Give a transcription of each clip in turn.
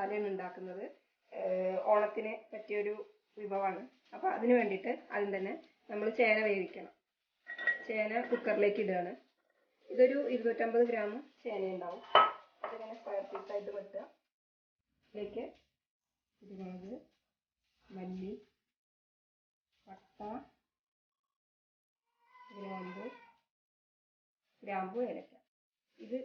മസാലയാണ് ഉണ്ടാക്കുന്നത്. ഓണത്തിന് പറ്റിയൊരു വിഭവമാണ്. അപ്പോൾ അതിന് വേണ്ടിയിട്ട് ആദ്യം തന്നെ നമ്മൾ ചേന വേവിക്കണം. ചേന കുക്കറിലേക്ക് ഇടുകയാണ്. ഇതൊരു 250 ഗ്രാം ചേന ഉണ്ടാവും. ഇതിങ്ങനെ സ്ക്വയർ പീസായിട്ട് വെട്ടുക. ഇതിലേക്ക് കുരുമുളക്, മല്ലി, പട്ട, ഗ്രാമ്പു, ഏലക്ക. ഇത്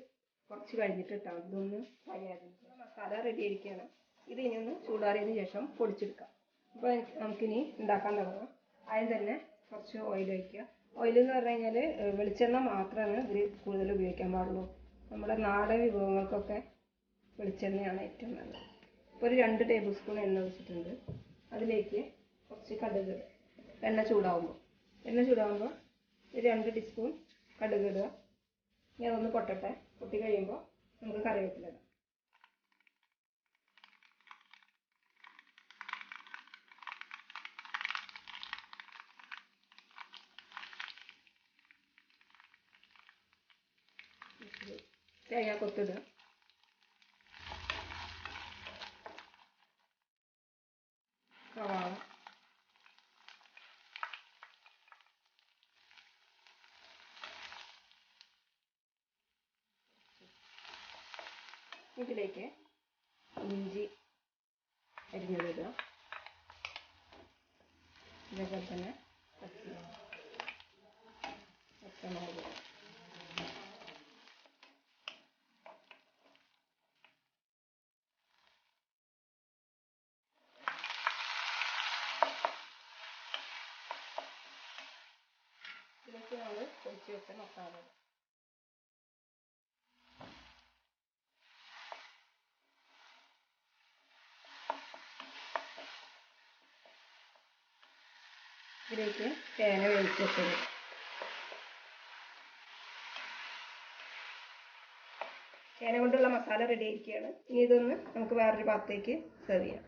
കുറച്ച് കഴിഞ്ഞിട്ട് ഇട്ടാൽ മതി. ഇതൊന്ന് വയ്യാതിരിക്കുക. മസാല റെഡി ആയിരിക്കുകയാണ്. ഇത് ഇനി ഒന്ന് ചൂടാറിയതിന് ശേഷം പൊടിച്ചെടുക്കാം. അപ്പോൾ നമുക്കിനി ഉണ്ടാക്കാൻ തുടങ്ങാം. ആദ്യം തന്നെ കുറച്ച് ഓയിൽ ഒഴിക്കുക. ഓയിൽ എന്ന് പറഞ്ഞു കഴിഞ്ഞാൽ വെളിച്ചെണ്ണ മാത്രമാണ് ഇതിൽ കൂടുതൽ ഉപയോഗിക്കാൻ പാടുള്ളൂ. നമ്മുടെ നാടൻ വിഭവങ്ങൾക്കൊക്കെ വെളിച്ചെണ്ണയാണ് ഏറ്റവും നല്ലത്. ഇപ്പോൾ ഒരു 2 ടേബിൾ സ്പൂൺ എണ്ണ ഒഴിച്ചിട്ടുണ്ട്. അതിലേക്ക് കുറച്ച് കടുക്. എണ്ണ ചൂടാവുമ്പോൾ ഒരു 2 ടീസ്പൂൺ കടുക് ഇടുക. ഇനി അതൊന്ന് പൊട്ടട്ടെ. പൊട്ടി കഴിയുമ്പോൾ നമുക്ക് കറിവേപ്പില ഇടാം. തേങ്ങ കൊത്തിടുക. സവാള, ഇതിലേക്ക് ഇഞ്ചി അരിഞ്ഞിടുക. ഇതേപോലെ തന്നെ പച്ചമുളക്, ഇതിലേക്ക് നമ്മൾ പൊടിച്ച് വെച്ച മസാല. ഇതിലേക്ക് ചേന വേവിച്ച് വെച്ചത്. ചേന കൊണ്ടുള്ള മസാല റെഡി ആയിരിക്കുകയാണ്. ഇനി ഇതൊന്ന് നമുക്ക് വേറൊരു പാത്രത്തേക്ക് സെർവ് ചെയ്യാം.